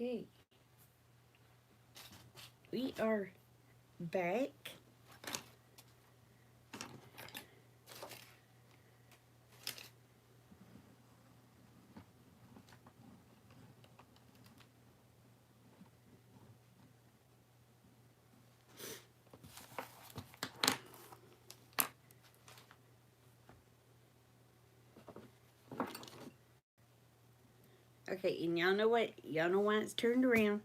Okay, we are back. Okay, and y'all know what? Y'all know why it's turned around.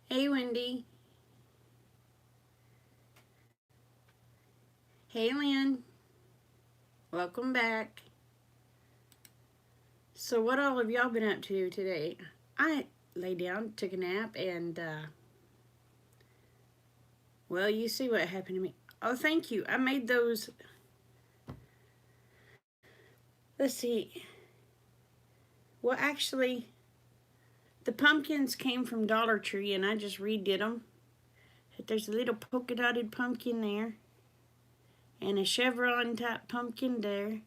Hey, Wendy. Hey, Lynn. Welcome back. So, what all have y'all been up to today? I lay down, took a nap, and, well, you see what happened to me. Oh, thank you. I made those. Let's see. Well, actually, the pumpkins came from Dollar Tree, and I just redid them. There's a little polka dotted pumpkin there, and a chevron type pumpkin there,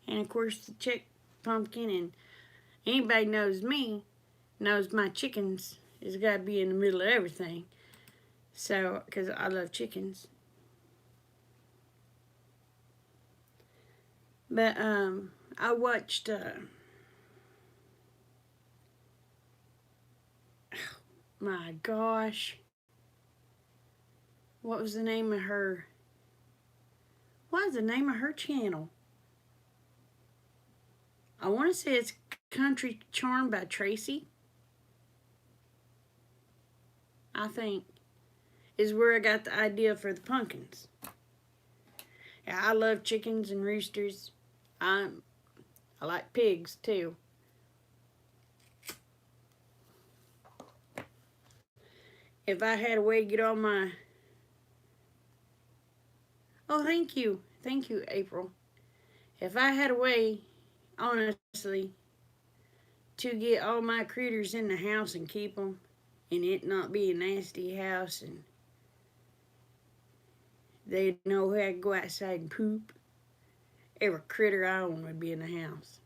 and of course the chick pumpkin. And anybody knows me knows my chickens has got to be in the middle of everything. So, because I love chickens. But I watched. My gosh, what was the name of her? What is the name of her channel? I want to say it's Country Charm by Tracy. I think is where I got the idea for the pumpkins. Yeah, I love chickens and roosters. I like pigs too. If I had a way to get all my... Oh, thank you. Thank you, April. If I had a way, honestly, to get all my critters in the house and keep them, and it not be a nasty house, and they know where to go outside and poop, every critter I own would be in the house.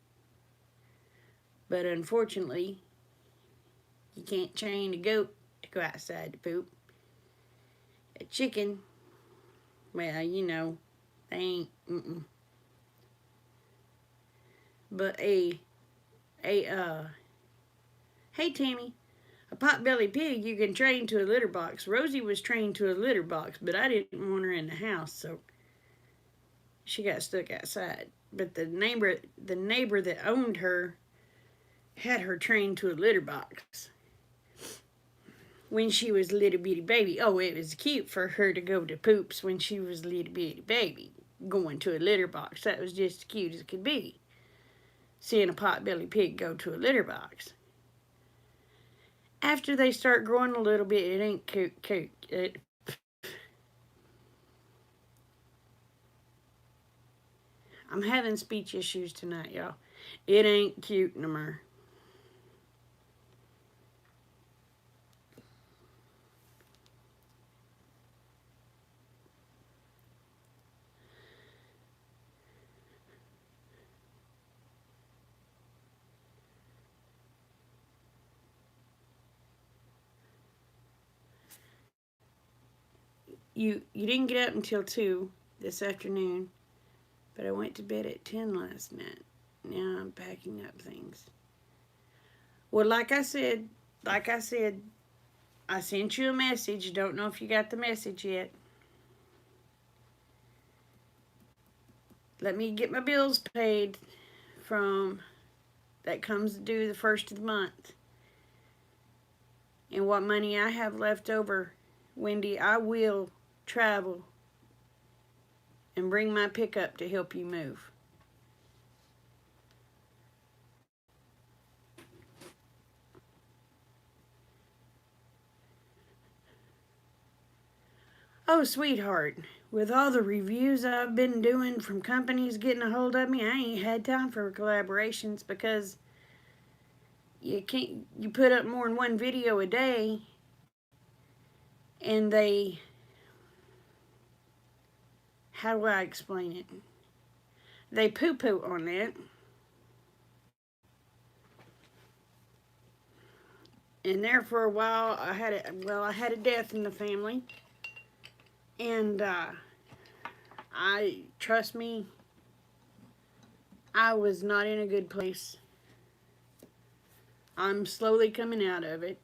But unfortunately, you can't chain a goat to go outside to poop. A chicken, well, you know, they ain't. But hey Tammy, a pot-bellied pig you can train to a litter box. Rosie was trained to a litter box, but I didn't want her in the house, so she got stuck outside. But the neighbor that owned her had her trained to a litter box when she was a little bitty baby. Oh, it was cute for her to go to poops when she was a little bitty baby, going to a litter box. That was just as cute as it could be, seeing a pot-bellied pig go to a litter box. After they start growing a little bit, it ain't cute. I'm having speech issues tonight, y'all. It ain't cute no more. You didn't get up until 2 this afternoon, but I went to bed at 10 last night. Now I'm packing up things. Well, like I said, I sent you a message. Don't know if you got the message yet. Let me get my bills paid from that comes due the first of the month. And what money I have left over, Wendy, I will travel and bring my pickup to help you move. Oh, sweetheart, with all the reviews I've been doing from companies getting a hold of me, I ain't had time for collaborations because you put up more than one video a day, and they, how do I explain it? They poo-poo on it. And there for a while, I had a death in the family, and trust me, I was not in a good place. I'm slowly coming out of it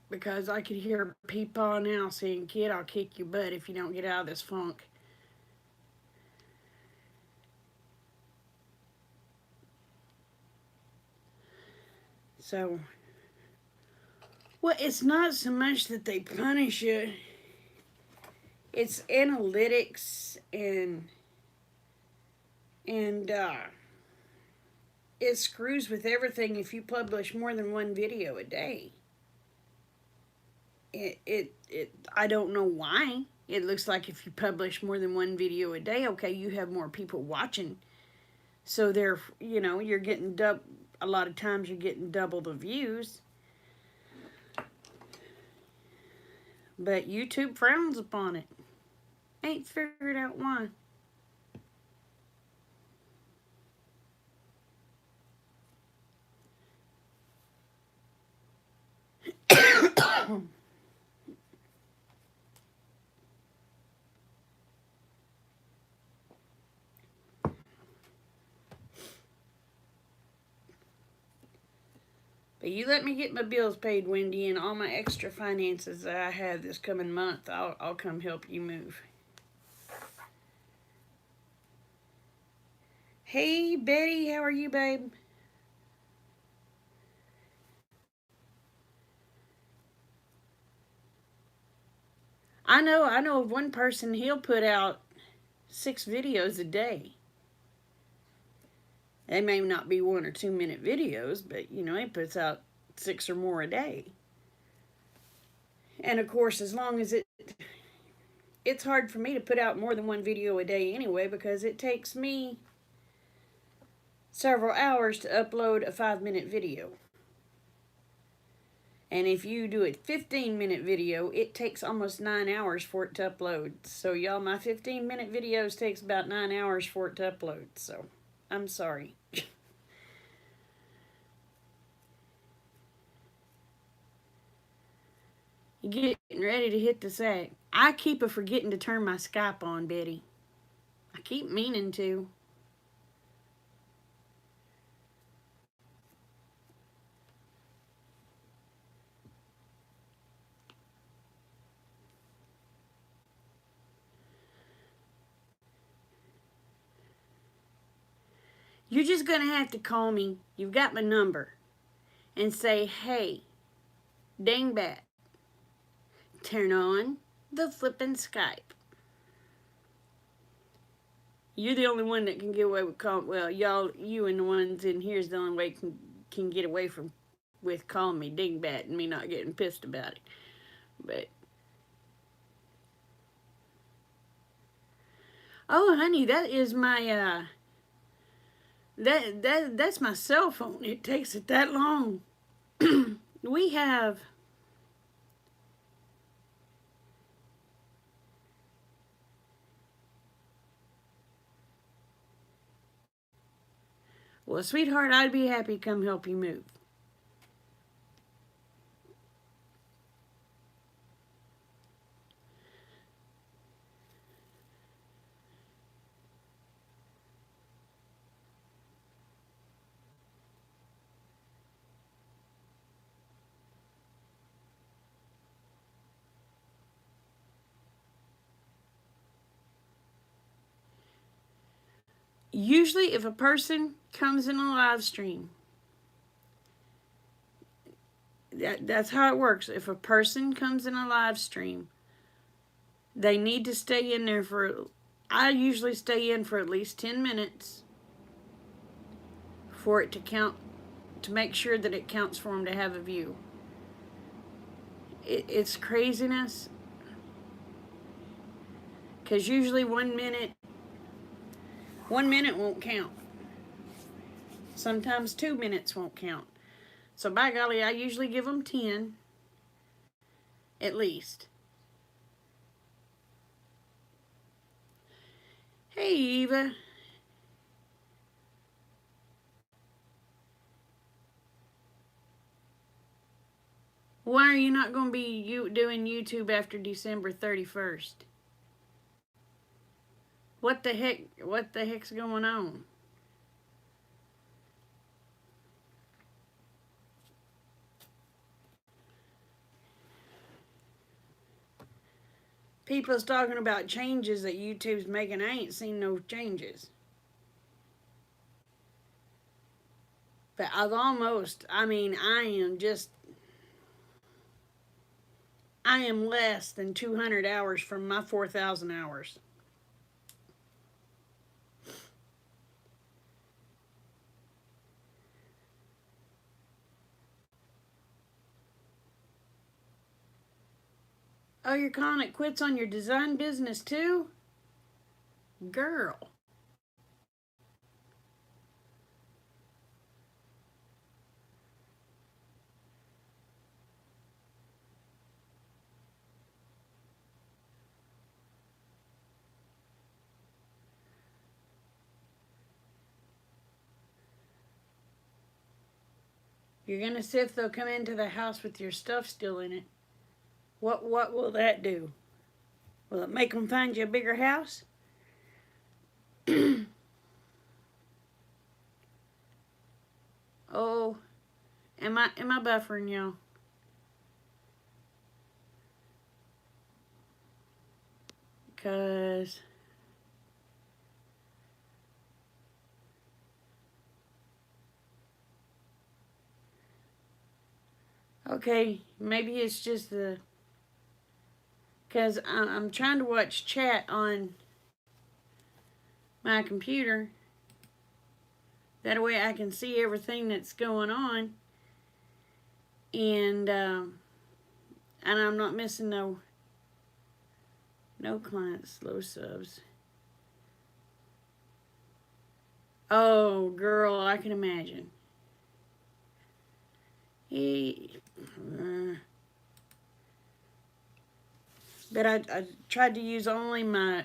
because I could hear people now saying, "Kid, I'll kick your butt if you don't get out of this funk." So, well, it's not so much that they punish you. It's analytics and it screws with everything if you publish more than one video a day. I don't know why. It looks like if you publish more than one video a day, okay, you have more people watching. So you're getting a lot of times you're getting double the views. But YouTube frowns upon it. Ain't figured out why. But you let me get my bills paid, Wendy, and all my extra finances that I have this coming month, I'll come help you move. Hey, Betty, how are you, babe? I know of one person, he'll put out 6 videos a day. They may not be 1 or 2 minute videos, but he puts out 6 or more a day. And of course, as long as it's hard for me to put out more than 1 video a day anyway, because it takes me several hours to upload a 5-minute video. And if you do a 15-minute video, it takes almost 9 hours for it to upload. So y'all, my 15-minute videos takes about 9 hours for it to upload. So I'm sorry. You getting ready to hit the sack. I keep a forgetting to turn my Skype on, Betty. I keep meaning to. You're just going to have to call me. You've got my number. And say, "Hey, dingbat, turn on the flippin' Skype." You're the only one that can get away with calling. Well, you and the ones in here is the only way can get away with calling me dingbat and me not getting pissed about it. But oh, honey, that is my that's my cell phone. It takes it that long. We have well, sweetheart, I'd be happy to come help you move. Usually, if a person comes in a live stream, that's how it works. If a person comes in a live stream, they need to stay in there I usually stay in for at least 10 minutes for it to count, to make sure that it counts for them to have a view. It's craziness. Because usually 1 minute won't count. Sometimes 2 minutes won't count. So by golly, I usually give them 10 at least. Hey, Eva. Why are you not going to be doing YouTube after December 31st? What the heck's going on? People's talking about changes that YouTube's making. I ain't seen no changes. But I am less than 200 hours from my 4,000 hours. Oh, you're calling it quits on your design business too? Girl. You're going to see if they'll come into the house with your stuff still in it. What will that do? Will it make them find you a bigger house? Oh, am I buffering y'all? Because okay, maybe it's just because I'm trying to watch chat on my computer. That way I can see everything that's going on, and I'm not missing no clients, low subs. Oh, girl, I can imagine. But I tried to use only my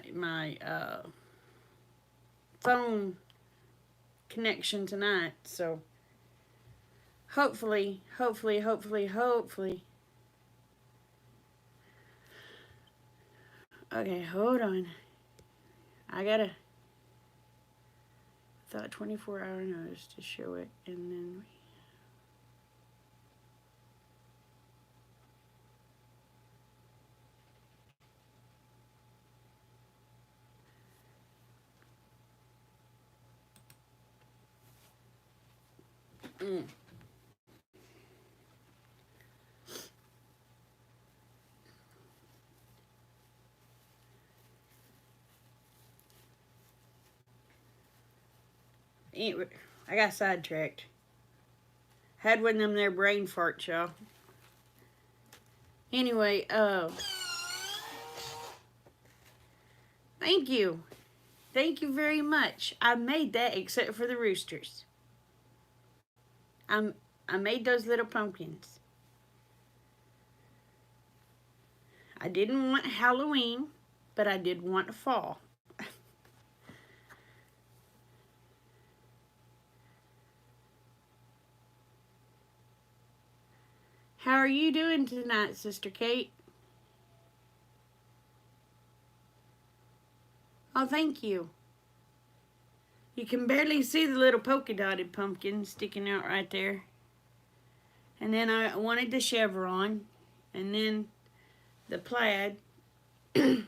phone connection tonight, so hopefully. Okay, hold on. I thought 24-hour notice to show it, and then anyway, I got sidetracked. Had one of them there brain farts, y'all. Anyway, thank you. Thank you very much. I made that except for the roosters. I made those little pumpkins. I didn't want Halloween, but I did want fall. How are you doing tonight, Sister Kate? Oh, thank you. You can barely see the little polka dotted pumpkin sticking out right there. And then I wanted the chevron, and then the plaid. But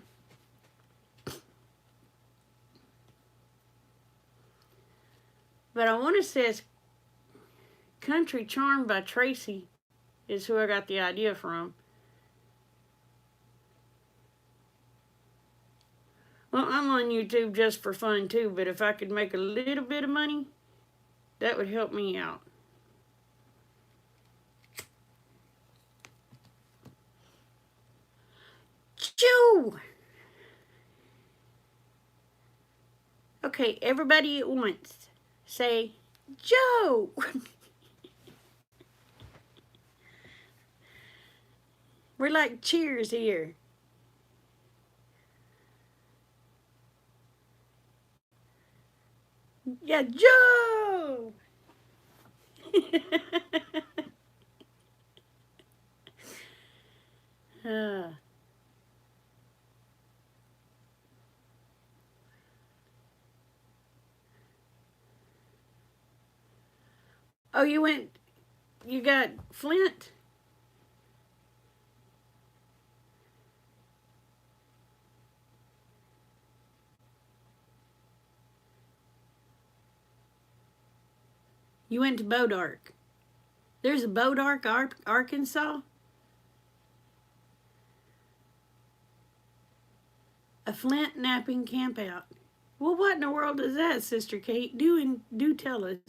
I want to say it's Country Charm by Tracy is who I got the idea from. Well, I'm on YouTube just for fun too, but if I could make a little bit of money, that would help me out. Joe! Okay, everybody at once. Say, Joe! We're like cheers here. Yeah, Joe! Uh, oh, you got Flint? You went to Bodark. There's a Bodark, Arkansas? A Flint napping campout. Well, what in the world is that, Sister Kate? Do tell us.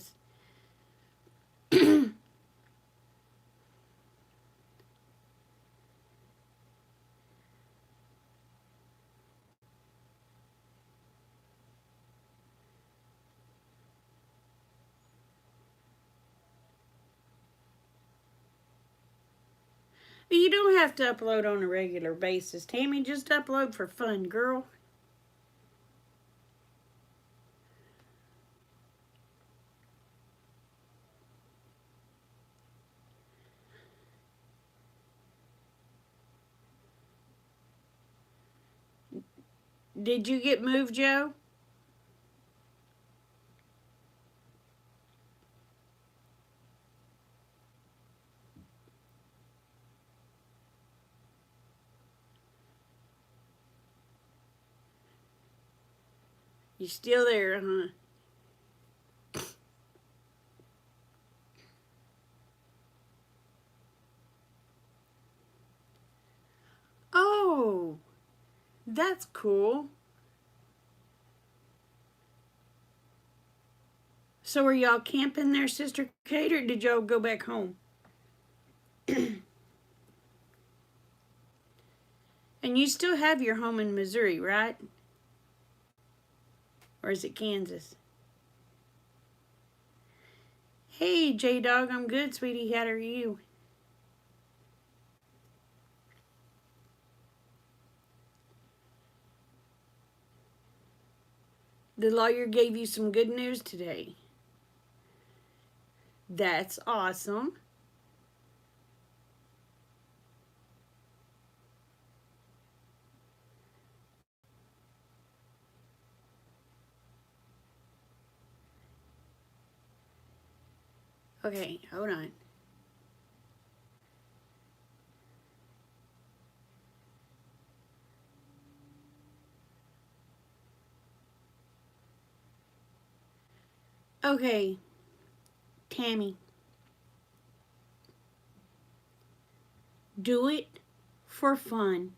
You don't have to upload on a regular basis, Tammy. Just upload for fun, girl. Did you get moved, Joe? You still there, huh? Oh, that's cool. So are y'all camping there, Sister Kate, or did y'all go back home? And you still have your home in Missouri, right? Or is it Kansas? Hey, J-Dog, I'm good, sweetie. How are you? The lawyer gave you some good news today. That's awesome. Okay, hold on. Okay, Tammy. Do it for fun.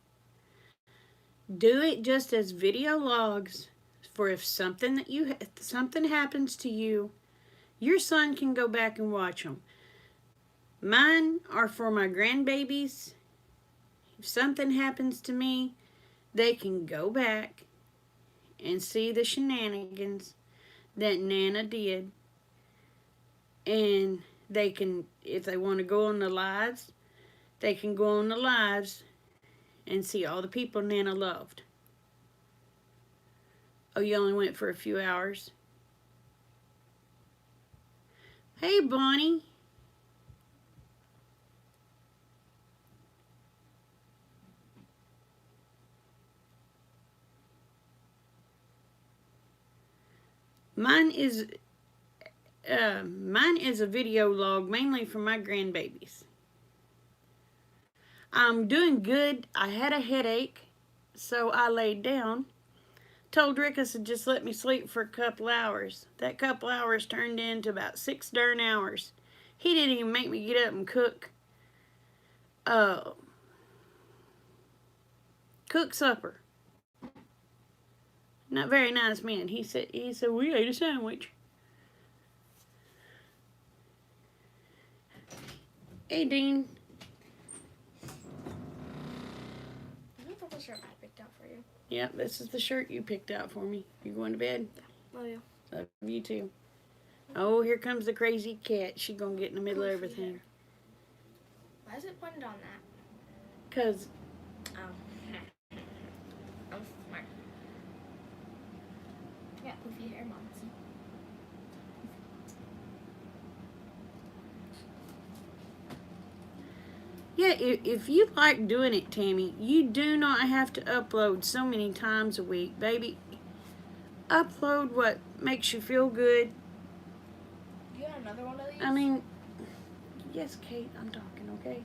Do it just as video logs for if something happens to you, your son can go back and watch them. Mine are for my grandbabies. If something happens to me, they can go back and see the shenanigans that Nana did. And they can, if they want to go on the lives, they can go on the lives and see all the people Nana loved. Oh, you only went for a few hours? Hey, Bonnie. Mine is a video log mainly for my grandbabies. I'm doing good. I had a headache, so I laid down. Told Rick I said just let me sleep for a couple hours. That couple hours turned into about 6 darn hours. He didn't even make me get up and cook. Cook supper. Not very nice man. He said we ate a sandwich. Hey, Dean. Is that the shirt I picked out for you? Yep, this is the shirt you picked out for me. You going to bed? Yeah. Love you. Love you too. Oh, here comes the crazy cat. She gonna get in the middle of everything. Why is it pointed on that? Cause Oh. I'm smart. Yeah, poofy hair, Mom. See? Yeah, if you like doing it, Tammy, you do not have to upload so many times a week, baby. Upload what makes you feel good. You got another one of these? I mean, yes, Kate, I'm talking, okay?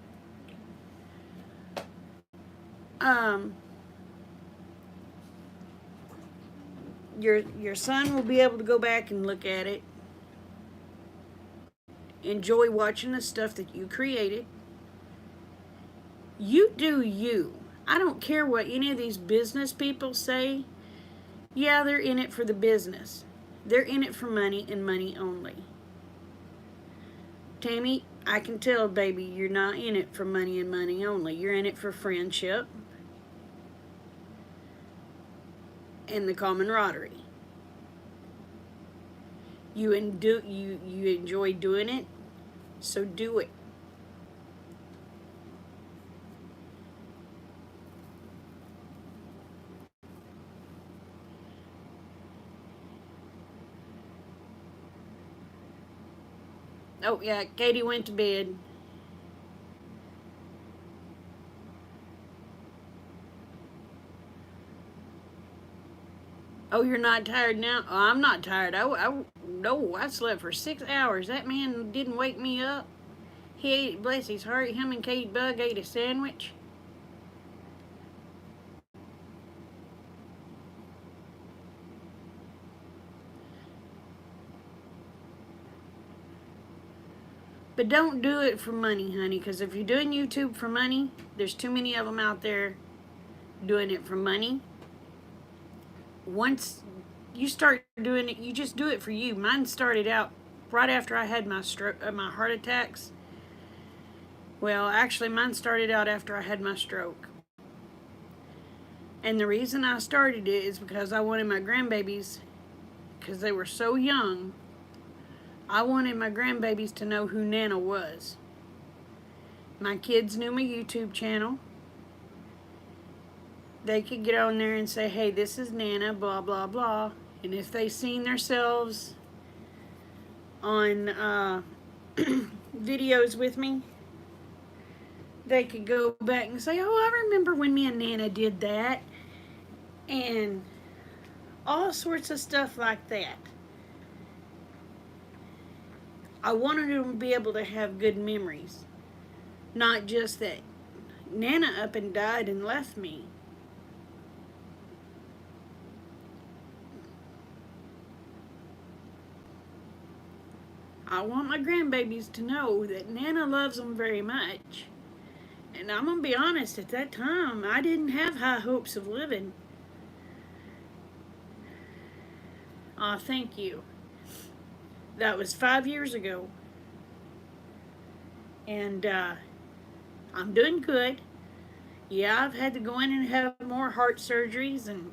Um, your son will be able to go back and look at it. Enjoy watching the stuff that you created. You do you. I don't care what any of these business people say. Yeah, they're in it for the business. They're in it for money and money only. Tammy, I can tell, baby, you're not in it for money and money only. You're in it for friendship and the camaraderie. You enjoy doing it, so do it. Oh yeah, Katie went to bed. Oh, you're not tired now? Oh, I'm not tired. No, I slept for 6 hours. That man didn't wake me up. He ate, bless his heart, him and Kate Bug ate a sandwich. But don't do it for money, honey, because if you're doing YouTube for money, there's too many of them out there doing it for money. Once you start doing it, you just do it for you. Mine started out right after I had my heart attacks. Well, actually, mine started out after I had my stroke. And the reason I started it is because I wanted my grandbabies, because they were so young, I wanted my grandbabies to know who Nana was. My kids knew my YouTube channel. They could get on there and say, hey, this is Nana, blah, blah, blah. And if they seen themselves on videos with me, they could go back and say, oh, I remember when me and Nana did that. And all sorts of stuff like that. I wanted them to be able to have good memories. Not just that Nana up and died and left me. I want my grandbabies to know that Nana loves them very much. And I'm going to be honest, at that time, I didn't have high hopes of living. Aw, thank you. That was 5 years ago. And I'm doing good. Yeah, I've had to go in and have more heart surgeries and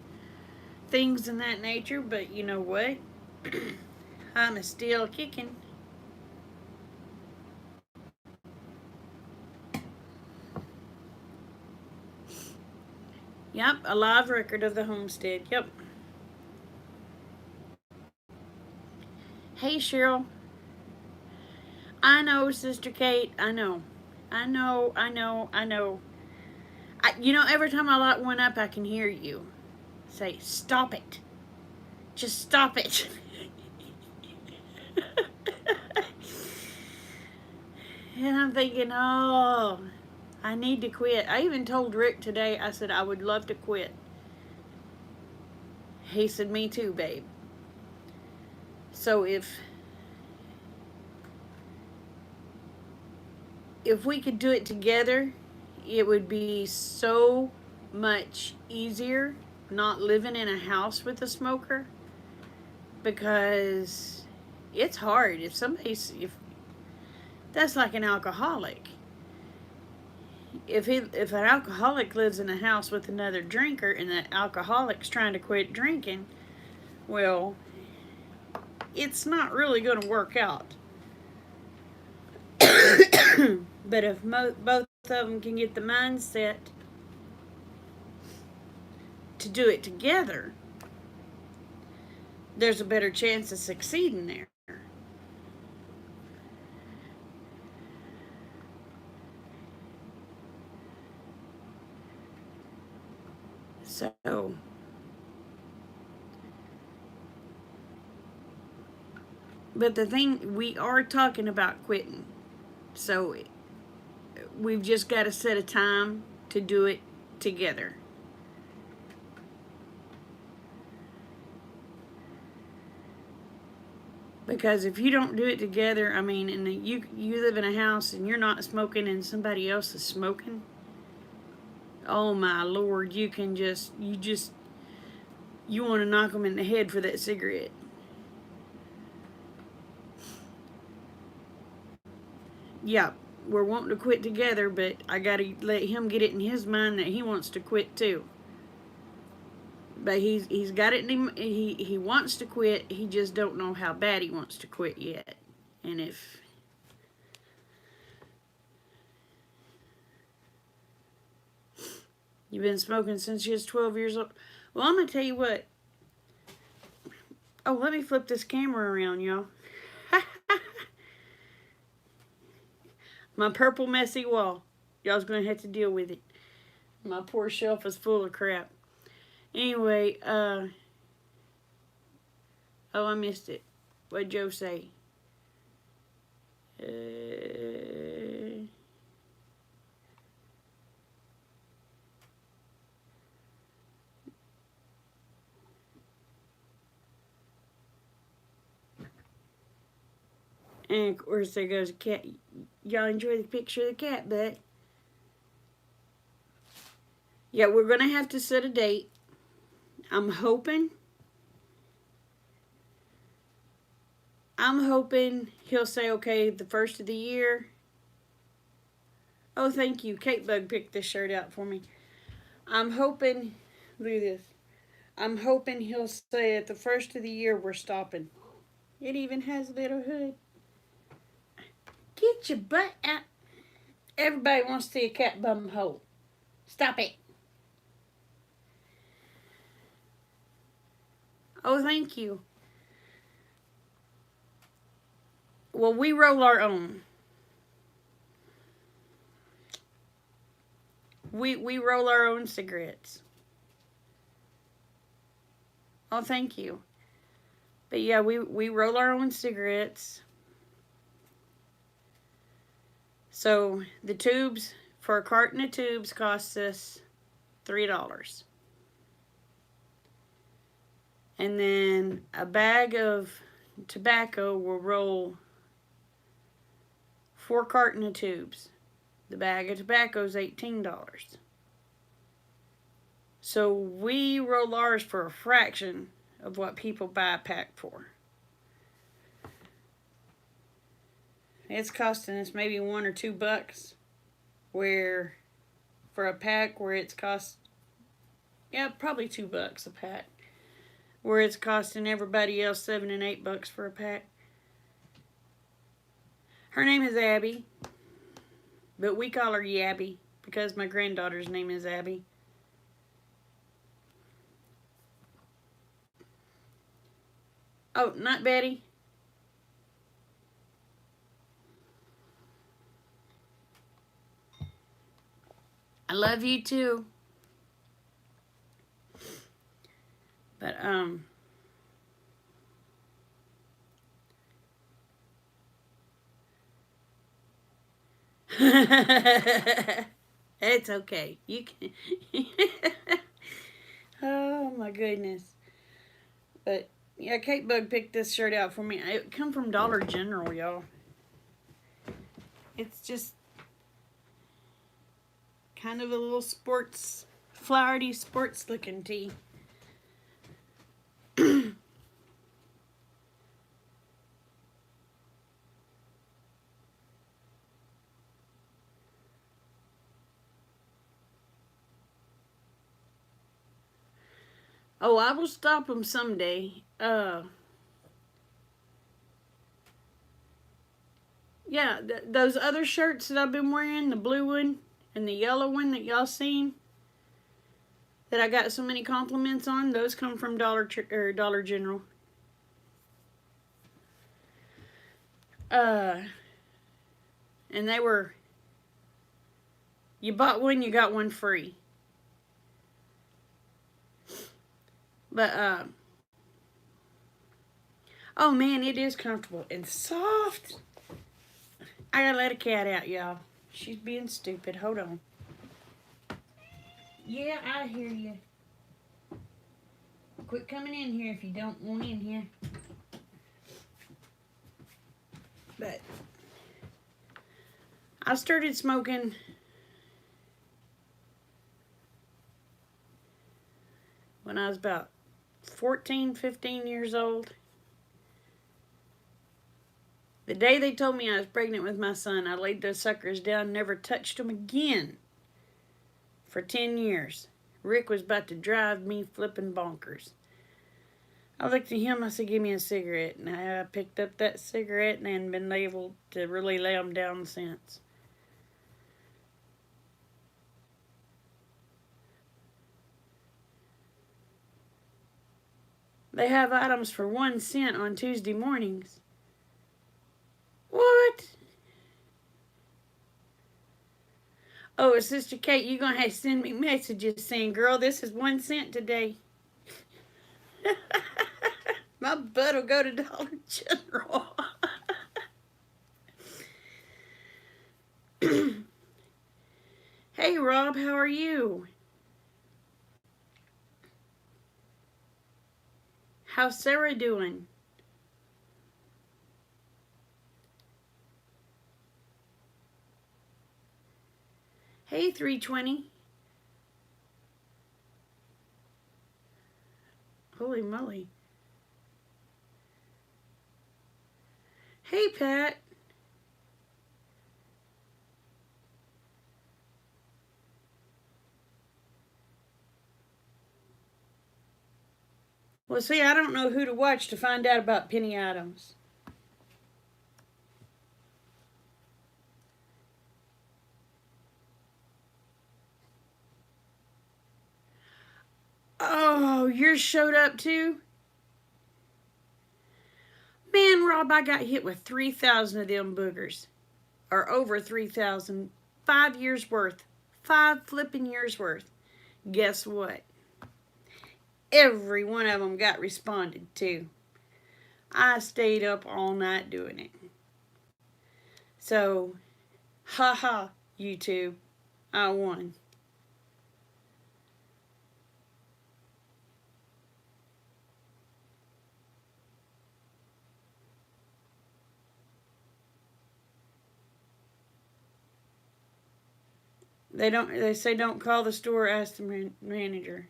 things in that nature, but you know what? I'm still kicking. Yep, a live record of the homestead. Yep. Hey, Cheryl. I know, Sister Kate. I know. I know. Every time I light one up, I can hear you say, stop it. Just stop it. And I'm thinking, oh, I need to quit. I even told Rick today, I said, I would love to quit. He said, me too, babe. So if we could do it together, it would be so much easier not living in a house with a smoker, because it's hard. If that's like an alcoholic. If an alcoholic lives in a house with another drinker and the alcoholic's trying to quit drinking, well, it's not really going to work out. But if both of them can get the mindset to do it together, there's a better chance of succeeding there. So, but the thing, we are talking about quitting. So, we've just got to set a time to do it together. Because if you don't do it together, I mean, and you live in a house and you're not smoking and somebody else is smoking, oh my Lord, you want to knock them in the head for that cigarette. Yeah, we're wanting to quit together, but I got to let him get it in his mind that he wants to quit too. But he's got it in him. He wants to quit. He just don't know how bad he wants to quit yet. And if you've been smoking since you was 12 years old, well, I'm gonna tell you what. Oh, let me flip this camera around, y'all. My purple messy wall. Y'all's gonna have to deal with it. My poor shelf is full of crap. Anyway, oh, I missed it. What'd Joe say? And of course there goes a cat. Y'all enjoy the picture of the cat, but yeah, we're gonna have to set a date. I'm hoping he'll say, okay, the first of the year. Oh, thank you. Kate Bug picked this shirt out for me. I'm hoping, look at this. I'm hoping he'll say at the first of the year we're stopping. It even has a little hood. Get your butt out. Everybody wants to see a cat bum hole. Stop it. Oh, thank you. Well, we roll our own. We roll our own cigarettes. Oh, thank you. But yeah, we roll our own cigarettes. So the tubes, for a carton of tubes, costs us $3. And then a bag of tobacco will roll 4 carton of tubes. The bag of tobacco is $18. So we roll ours for a fraction of what people buy a pack for. It's costing us maybe $1 or $2, where for a pack where it's cost, yeah, probably $2 a pack, where it's costing everybody else $7 and $8 for a pack. Her name is Abby, but we call her Yabby because my granddaughter's name is Abby. Oh, not Betty. I love you too. But it's okay. You can. Oh my goodness. But yeah, Kate Bug picked this shirt out for me. It come from Dollar General, y'all. It's just kind of a little sports, flowery sports looking tee. Oh, I will stop them someday. Yeah, those other shirts that I've been wearing, the blue one and the yellow one that y'all seen, that I got so many compliments on, those come from Dollar General. And they were, you bought one, you got one free. But, oh man, it is comfortable and soft. I gotta let a cat out, y'all. She's being stupid. Hold on. Yeah, I hear you. Quit coming in here if you don't want in here. But I started smoking when I was about 14, 15 years old. The day they told me I was pregnant with my son, I laid those suckers down, never touched them again for 10 years. Rick was about to drive me flipping bonkers. I looked at him, I said, give me a cigarette. And I picked up that cigarette and been able to really lay them down since. They have items for 1 cent on Tuesday mornings. What? Oh, Sister Kate, you're going to have to send me messages saying, girl, this is 1 cent today. My butt will go to Dollar General. Hey, Rob, how are you? How's Sarah doing? Hey, 320. Holy moly. Hey, Pat. Well, see, I don't know who to watch to find out about penny items. Oh, yours showed up too? Man, Rob, I got hit with 3,000 of them boogers. Or over 3,000. 5 years worth. 5 flipping years worth. Guess what? Every one of them got responded to. I stayed up all night doing it. So, haha, YouTube, I won. They say don't call the store, ask the manager.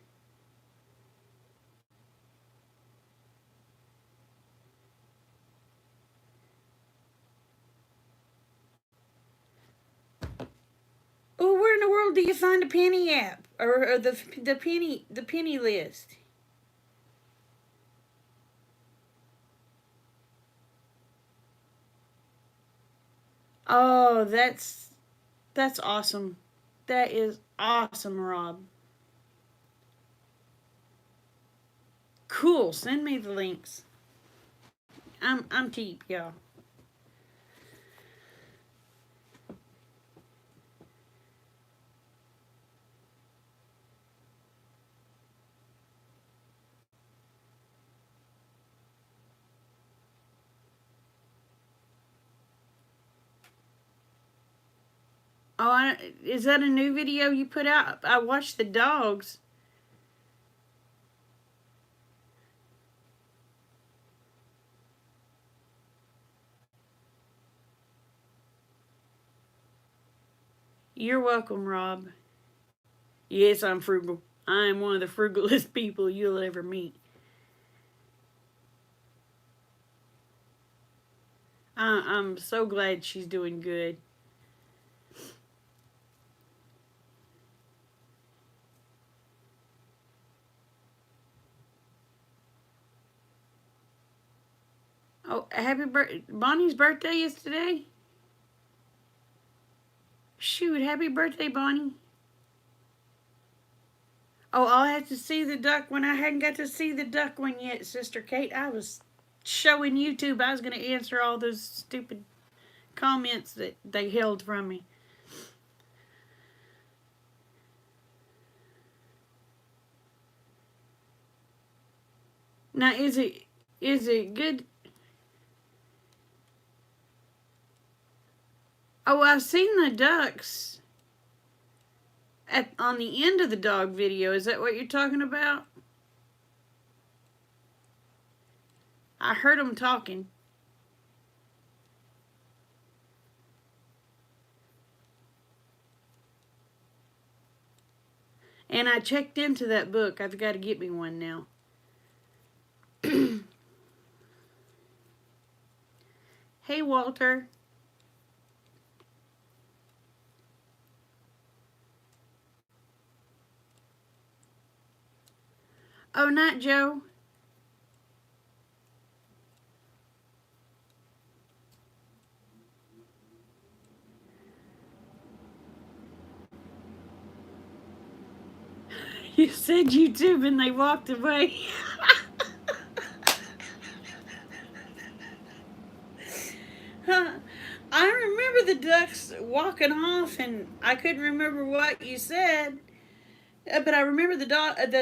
Oh, where in the world do you find a penny app or the penny list? Oh, that's awesome. That is awesome, Rob. Cool. Send me the links. I'm cheap, y'all. Oh, is that a new video you put out? I watched the dogs. You're welcome, Rob. Yes, I'm frugal. I am one of the frugalest people you'll ever meet. I'm so glad she's doing good. Oh, happy birthday. Bonnie's birthday is today? Shoot, happy birthday, Bonnie. Oh, I'll have to see the duck when I hadn't got to see the duck one yet, Sister Kate. I was showing YouTube. I was going to answer all those stupid comments that they held from me. Now, is it good? Oh, I've seen the ducks on the end of the dog video. Is that what you're talking about? I heard them talking. And I checked into that book. I've got to get me one now. Hey, Walter. Oh, not Joe. You said YouTube and they walked away. I remember the ducks walking off, and I couldn't remember what you said. But I remember the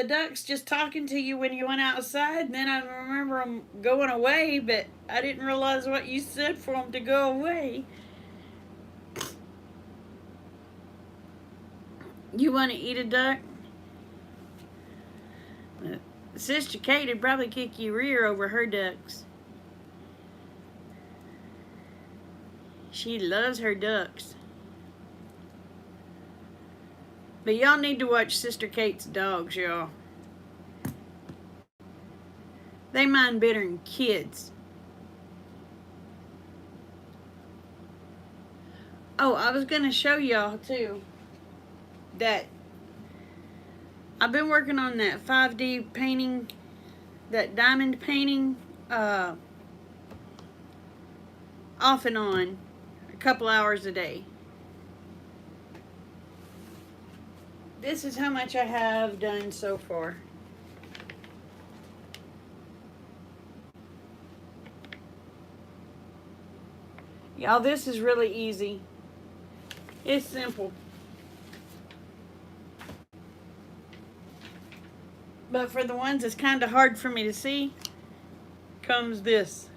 ducks just talking to you when you went outside, and then I remember them going away, but I didn't realize what you said for them to go away. You want to eat a duck? Sister Kate would probably kick your rear over her ducks. She loves her ducks. But y'all need to watch Sister Kate's dogs, y'all. They mind better than kids. Oh, I was going to show y'all, too, that I've been working on that 5D painting, that diamond painting, off and on, a couple hours a day. This is how much I have done so far. Y'all, this is really easy. It's simple. But for the ones that's kind of hard for me to see, comes this.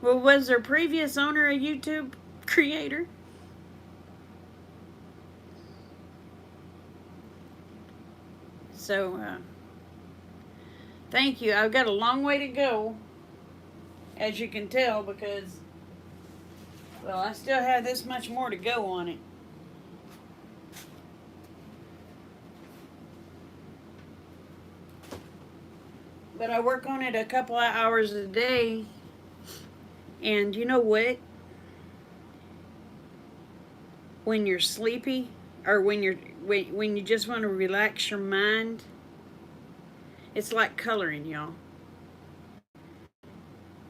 Well, was their previous owner a YouTube creator? So, thank you. I've got a long way to go, as you can tell, because, well, I still have this much more to go on it. But I work on it a couple of hours a day. And you know what? When you're sleepy, or when you just want to relax your mind, it's like coloring, y'all.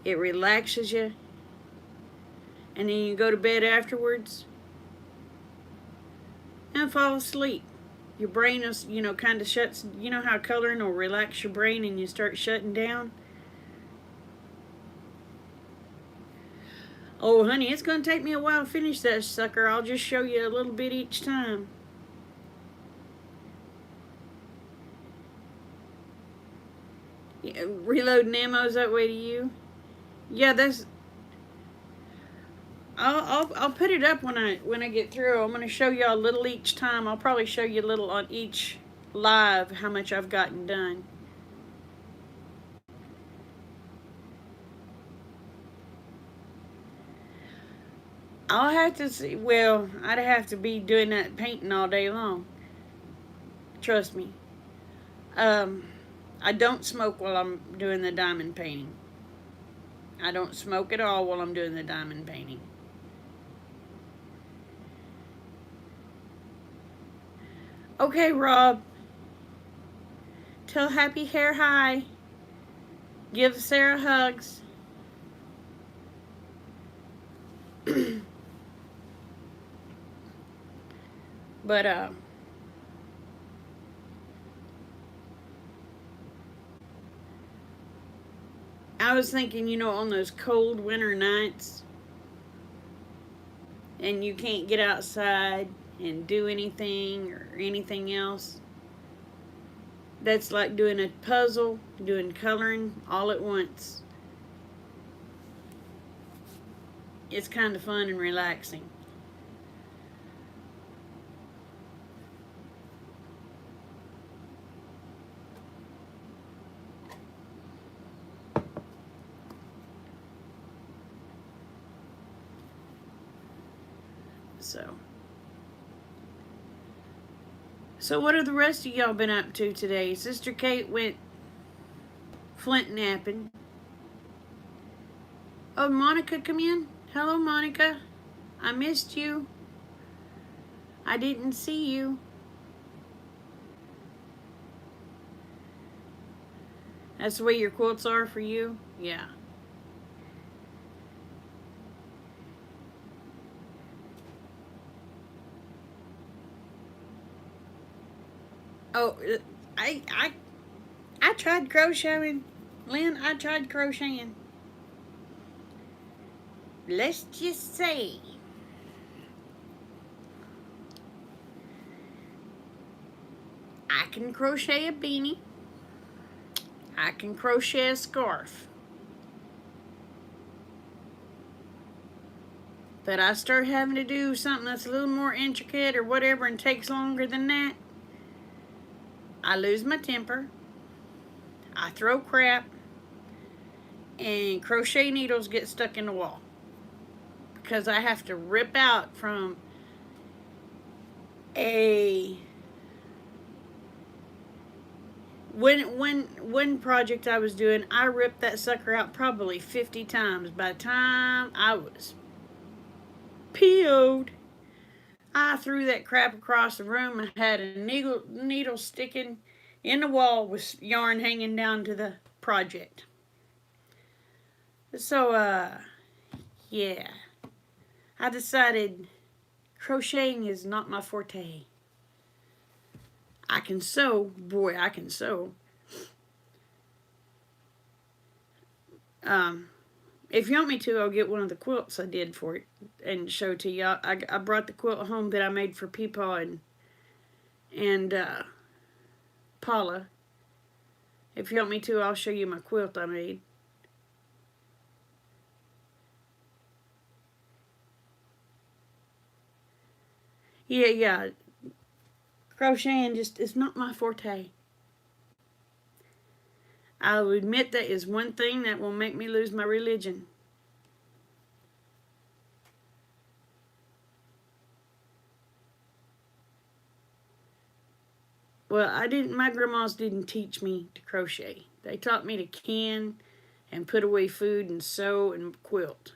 It relaxes you, and then you go to bed afterwards and fall asleep. Your brain is, kind of shuts. You know how coloring will relax your brain and you start shutting down? Oh, honey, it's going to take me a while to finish that sucker. I'll just show you a little bit each time. Yeah, reloading ammo's that way to you? Yeah, that's... I'll put it up when I get through. I'm going to show you a little each time. I'll probably show you a little on each live how much I've gotten done. I'll have to see. Well, I'd have to be doing that painting all day long. Trust me. I don't smoke while I'm doing the diamond painting. I don't smoke at all while I'm doing the diamond painting. Okay, Rob. Tell Happy Hair hi. Give Sarah hugs. But, I was thinking, on those cold winter nights and you can't get outside and do anything or anything else, that's like doing a puzzle, doing coloring all at once. It's kind of fun and relaxing. So what have the rest of y'all been up to today? Sister Kate went flint napping. Oh, Monica, come in. Hello, Monica. I missed you. I didn't see you. That's the way your quilts are for you? Yeah. Oh, I tried crocheting. Lynn, I tried crocheting. Let's just say I can crochet a beanie. I can crochet a scarf. But I start having to do something that's a little more intricate or whatever and takes longer than that, I lose my temper. I throw crap. And crochet needles get stuck in the wall. Because I have to rip out from a... One project I was doing, I ripped that sucker out probably 50 times. By the time I was PO'd, I threw that crap across the room and had a needle sticking in the wall with yarn hanging down to the project. So, yeah. I decided crocheting is not my forte. I can sew. Boy, I can sew. If you want me to, I'll get one of the quilts I did for it and show to you. I brought the quilt home that I made for Peepaw and Paula. If you want me to, I'll show you my quilt I made. Yeah. Crocheting is not my forte. I'll admit that is one thing that will make me lose my religion. Well, my grandmas didn't teach me to crochet. They taught me to can and put away food and sew and quilt.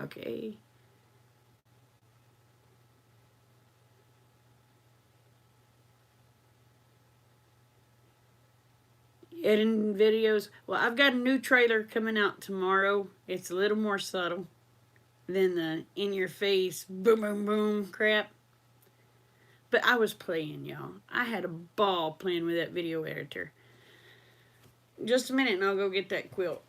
Okay. Editing videos. Well, I've got a new trailer coming out tomorrow. It's a little more subtle than the in-your-face boom, boom, boom crap. But I was playing, y'all. I had a ball playing with that video editor. Just a minute and I'll go get that quilt.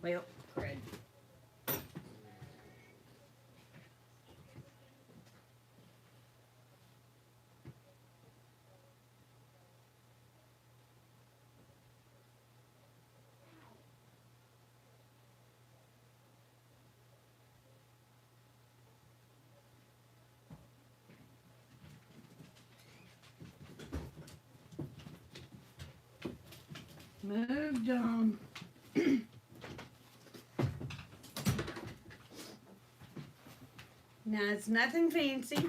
Well, crud. Moved on. Now, it's nothing fancy.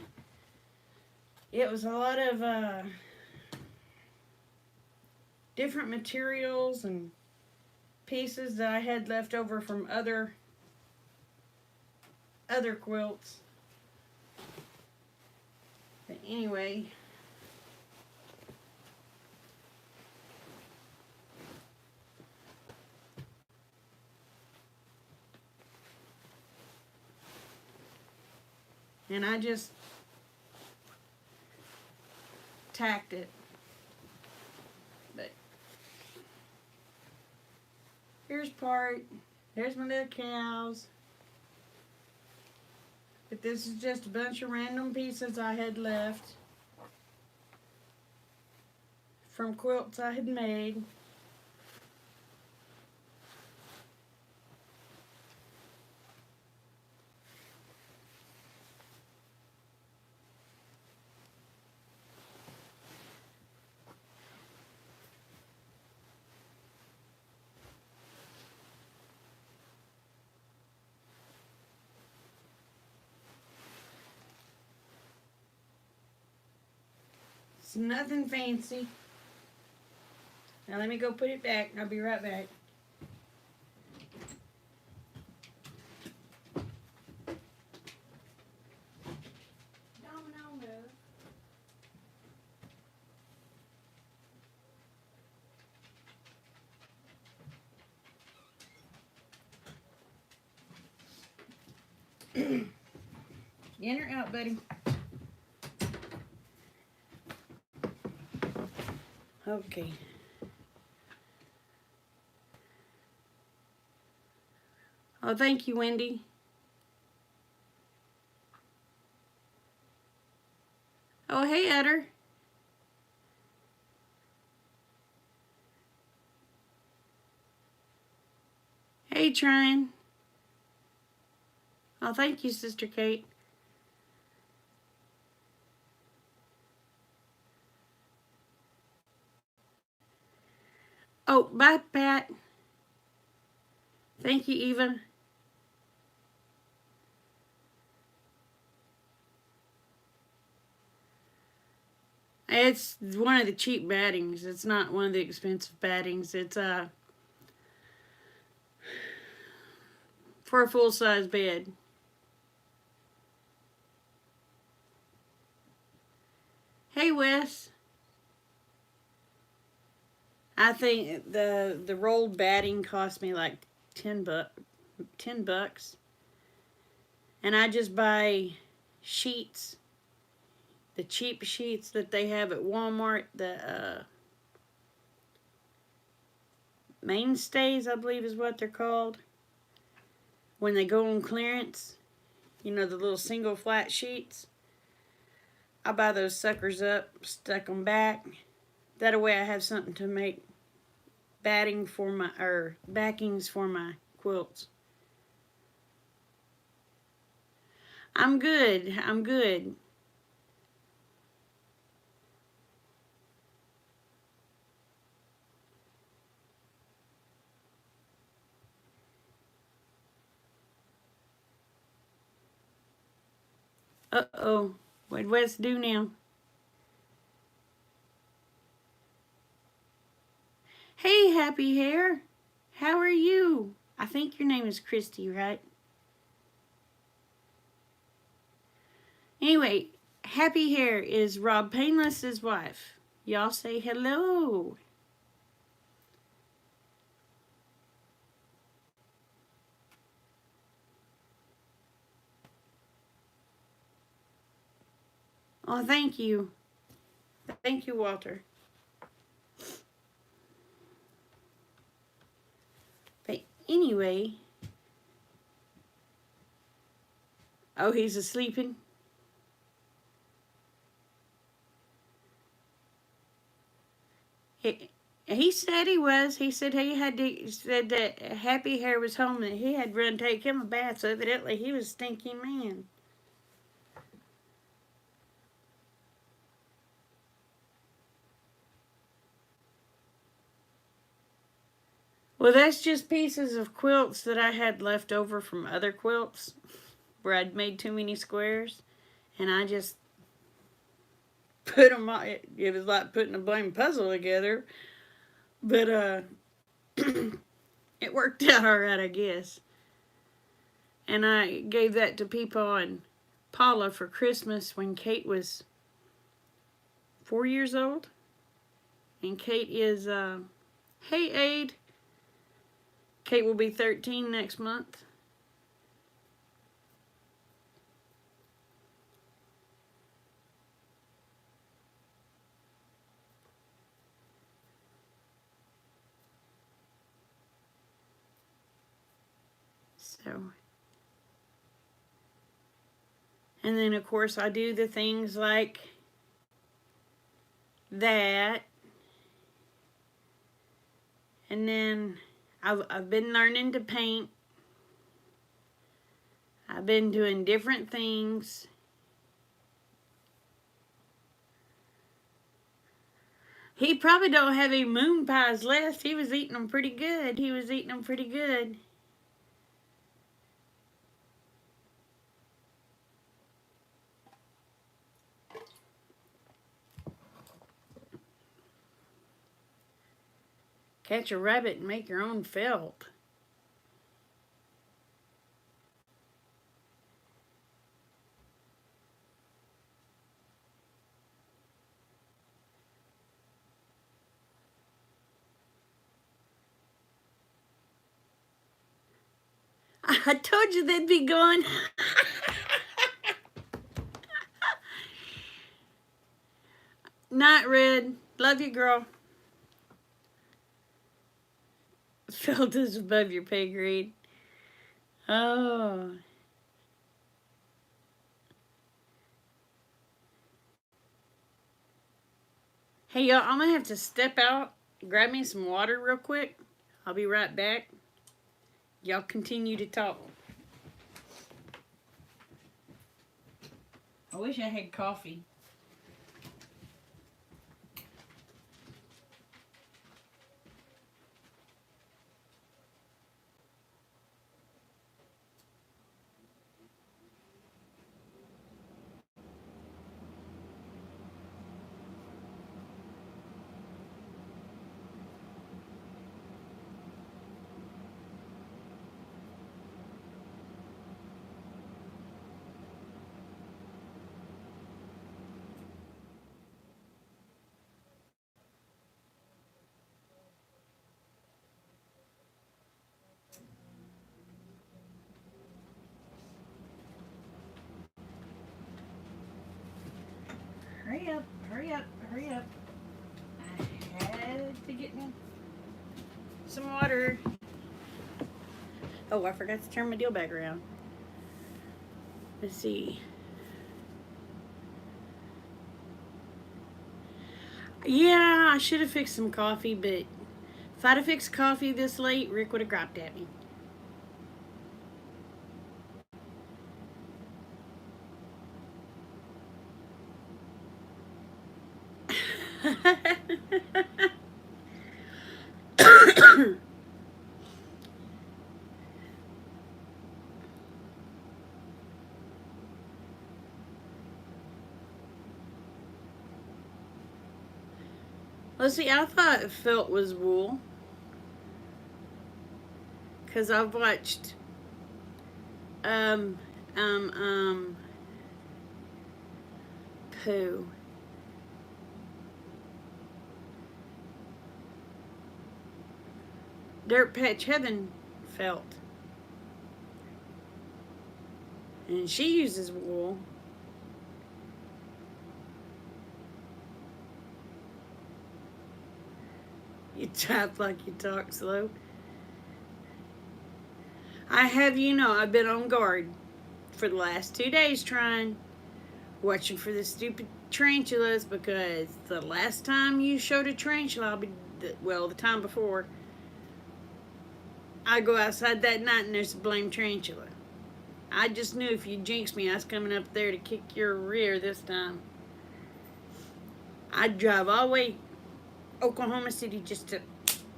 It was a lot of different materials and pieces that I had left over from other quilts. But anyway, and I just tacked it. But here's part. There's my little cows. But this is just a bunch of random pieces I had left from quilts I had made. It's nothing fancy. Now let me go put it back. I'll be right back. In or out, buddy? Okay. Oh, thank you, Wendy. Oh, hey, Utter. Hey, Trine. Oh, thank you, Sister Kate. Oh, bye, Pat. Thank you, Eva. It's one of the cheap battings. It's not one of the expensive battings. It's for a full-size bed. Hey, Wes. I think the rolled batting cost me like $10. And I just buy sheets, the cheap sheets that they have at Walmart, the mainstays, I believe is what they're called. When they go on clearance, you know, the little single flat sheets. I buy those suckers up, stuck them back. That way I have something to make backings for my quilts. I'm good. I'm good. Uh-oh. What'd Wes do now? Hey, Happy Hair. How are you? I think your name is Christy, right? Anyway, Happy Hair is Rob Painless's wife. Y'all say hello. Oh, thank you. Thank you, Walter. But anyway. Oh, he's asleeping? He said he was. He said said that Happy Hair was home and he had run take him a bath, so evidently he was a stinky man. Well, that's just pieces of quilts that I had left over from other quilts where I'd made too many squares, and I just put them on. It was like putting a blame puzzle together, but it worked out all right, I guess. And I gave that to Peepaw and Paula for Christmas when Kate was 4 years old, and Kate is hey, Aid. Kate will be 13 next month. So, and then of course I do the things like that. And then I've been learning to paint. I've been doing different things. He probably don't have any moon pies left. He was eating them pretty good. He was eating them pretty good. Catch a rabbit and make your own felt. I told you they'd be gone. Night, Red. Love you, girl. Felt is above your pay grade. Oh. Hey, y'all, I'm going to have to step out, grab me some water real quick. I'll be right back. Y'all continue to talk. I wish I had coffee. Hurry up, hurry up, hurry up. I had to get me some water. Oh, I forgot to turn my deal back around. Let's see. Yeah, I should have fixed some coffee, but if I'd have fixed coffee this late, Rick would have griped at me. Let's see, I thought felt was wool. Because I've watched um Pooh. Dirt Patch Heaven felt. And she uses wool. You type like you talk slow. I have, I've been on guard for the last 2 days watching for the stupid tarantulas, because the last time you showed a tarantula, the time before, I go outside that night and there's a blame tarantula. I just knew if you jinxed me, I was coming up there to kick your rear this time. I'd drive all the way Oklahoma City just to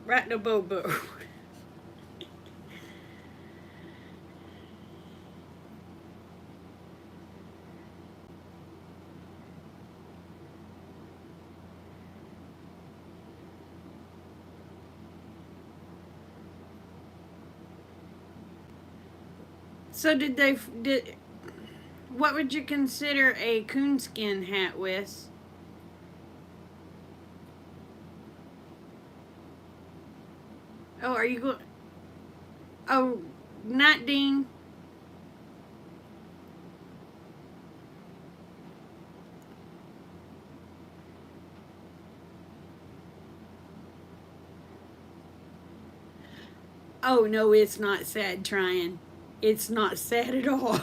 right in a Bobo. So what would you consider a coonskin hat, Wes? Oh, are you going? Oh, not Dean. Oh no, it's not sad trying. It's not sad at all.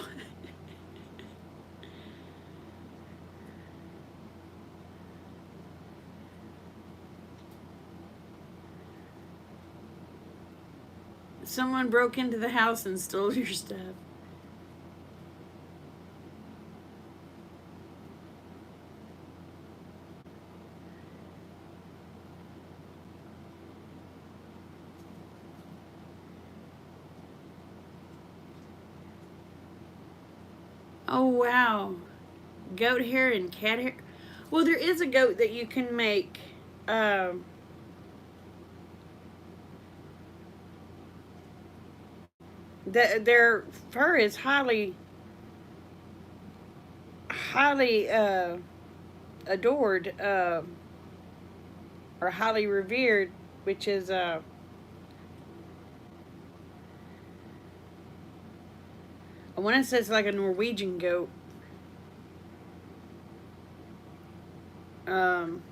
Someone broke into the house and stole your stuff. Oh, wow. Goat hair and cat hair. Well, there is a goat that you can make. Um, their fur is highly adored, or highly revered, which is I want to say it's like a Norwegian goat. Um,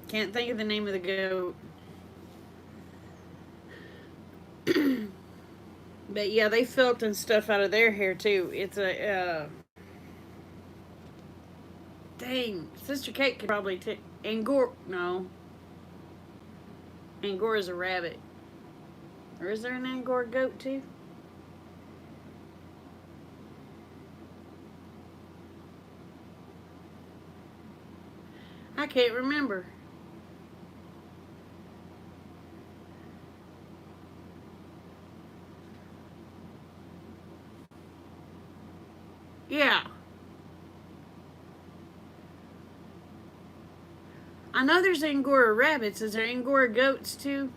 can't think of the name of the goat. But yeah, they felt and stuff out of their hair too. It's a dang. Sister Kate could probably take Angora. No, Angora's a rabbit. Or is there an Angora goat too? I can't remember. Yeah, I know there's Angora rabbits. Is there Angora goats too?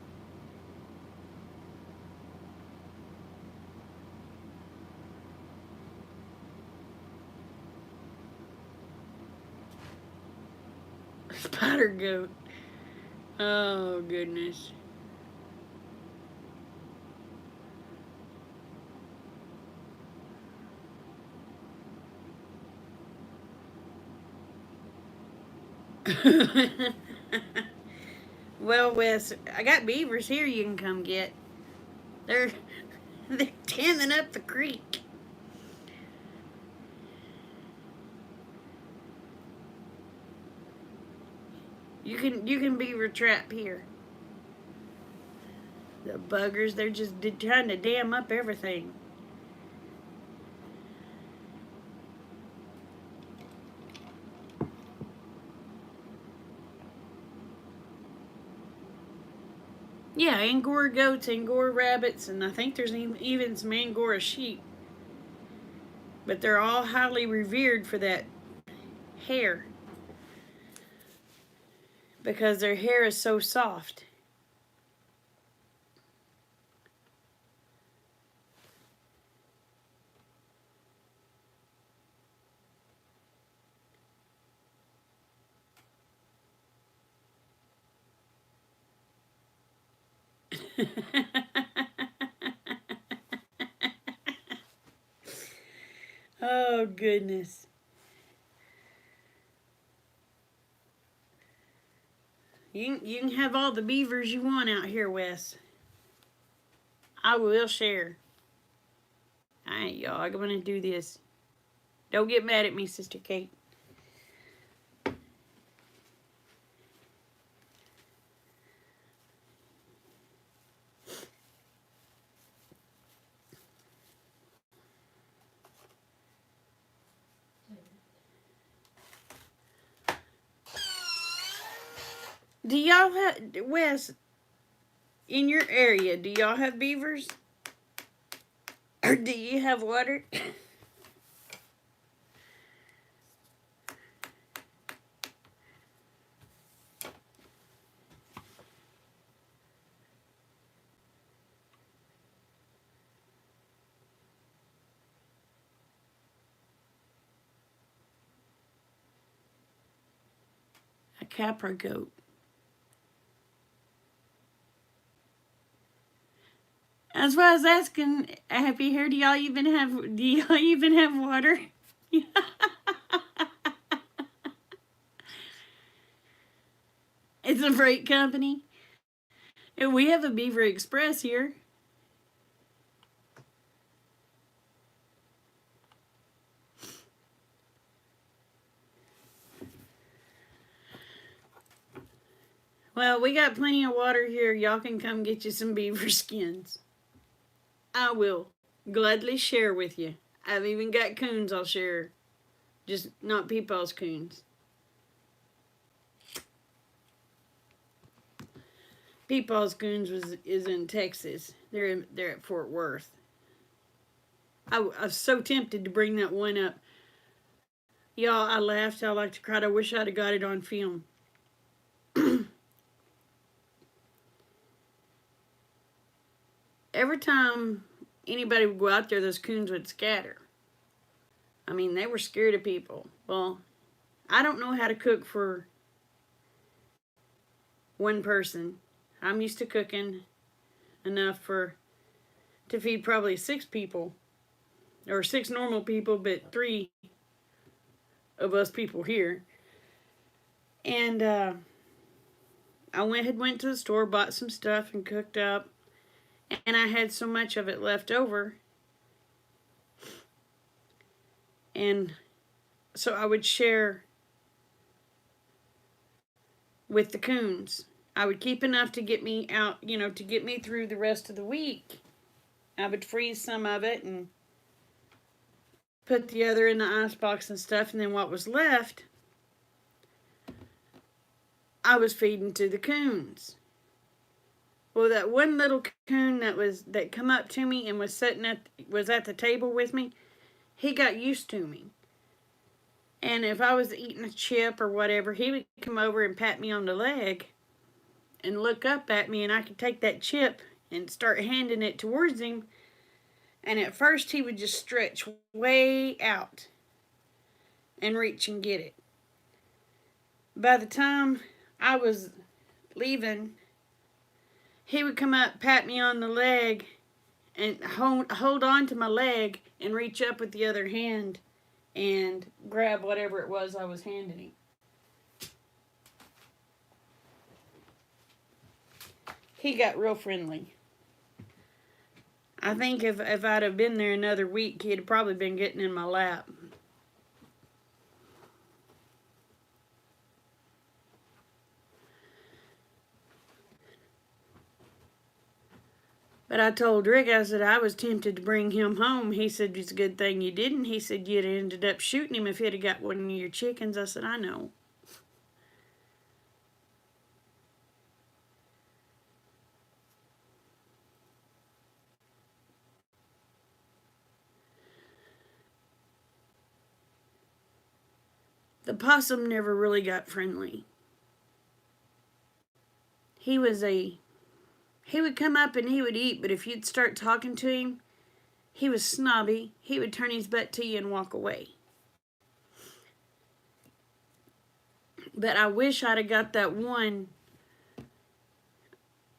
Spider goat. Oh goodness. Well, Wes, I got beavers here you can come get. They're they're tanning up the creek. You can beaver trap here. The buggers, they're just trying to dam up everything. Yeah, Angora goats, Angora rabbits, and I think there's even some Angora sheep. But they're all highly revered for that hair because their hair is so soft. Oh goodness. You can have all the beavers you want out here, Wes. I will share. Alright, y'all, I'm gonna do this. Don't get mad at me, Sister Kate. Do y'all have, Wes, in your area, do y'all have beavers? Or do you have water? A Capra goat. That's why I was asking. Happy hair. Do y'all even have water? It's a freight company. And we have a Beaver Express here. Well, we got plenty of water here. Y'all can come get you some beaver skins. I will gladly share with you. I've even got coons I'll share. Just not Peepaw's coons. Peepaw's coons is in Texas. They're at Fort Worth. I was so tempted to bring that one up. Y'all, I laughed. I like to cry. I wish I'd have got it on film. Every time anybody would go out there, those coons would scatter. I mean, they were scared of people. Well, I don't know how to cook for one person. I'm used to cooking enough to feed probably 6 people, or 6 normal people, but 3 of us people here. And I went to the store, bought some stuff, and cooked up. And I had so much of it left over. And so I would share with the coons. I would keep enough to get me out, to get me through the rest of the week. I would freeze some of it and put the other in the icebox and stuff. And then what was left, I was feeding to the coons. Well, that one little coon that come up to me and was at the table with me, he got used to me. And if I was eating a chip or whatever, he would come over and pat me on the leg and look up at me, and I could take that chip and start handing it towards him. And at first he would just stretch way out and reach and get it. By the time I was leaving, he would come up, pat me on the leg, and hold on to my leg and reach up with the other hand and grab whatever it was I was handing him. He got real friendly. I think if I'd have been there another week, he'd have probably been getting in my lap. But I told Rick, I said I was tempted to bring him home. He said, it's a good thing you didn't. He said, you'd have ended up shooting him if he'd have got one of your chickens. I said, I know. The possum never really got friendly. He would come up and he would eat, but if you'd start talking to him, he was snobby. He would turn his butt to you and walk away. But I wish I'd have got that one.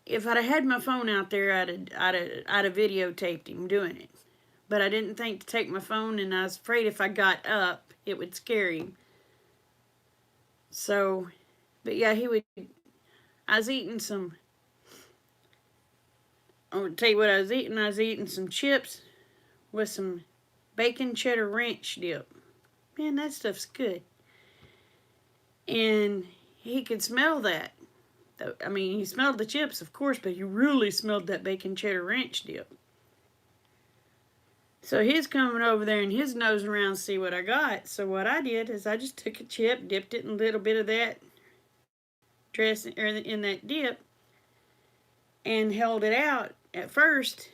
If I'd have had my phone out there, I'd have videotaped him doing it. But I didn't think to take my phone, and I was afraid if I got up, it would scare him. So, but yeah, I was eating some, I'll tell you what I was eating. I was eating some chips with some bacon cheddar ranch dip. Man, that stuff's good. And he could smell that. I mean, he smelled the chips, of course, but he really smelled that bacon cheddar ranch dip. So he's coming over there and he's nosing around to see what I got. So what I did is I just took a chip, dipped it in a little bit of that dressing, or in that dip, and held it out. At first,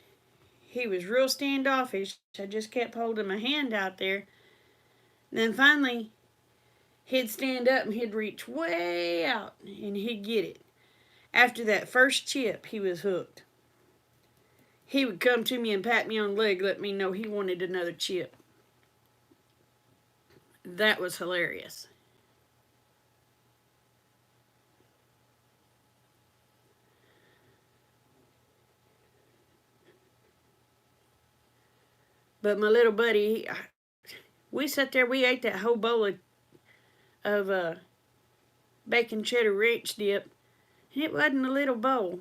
he was real standoffish. I just kept holding my hand out there. And then finally, he'd stand up and he'd reach way out and he'd get it. After that first chip, he was hooked. He would come to me and pat me on the leg, let me know he wanted another chip. That was hilarious. But my little buddy, we sat there, we ate that whole bowl of bacon cheddar ranch dip. And it wasn't a little bowl,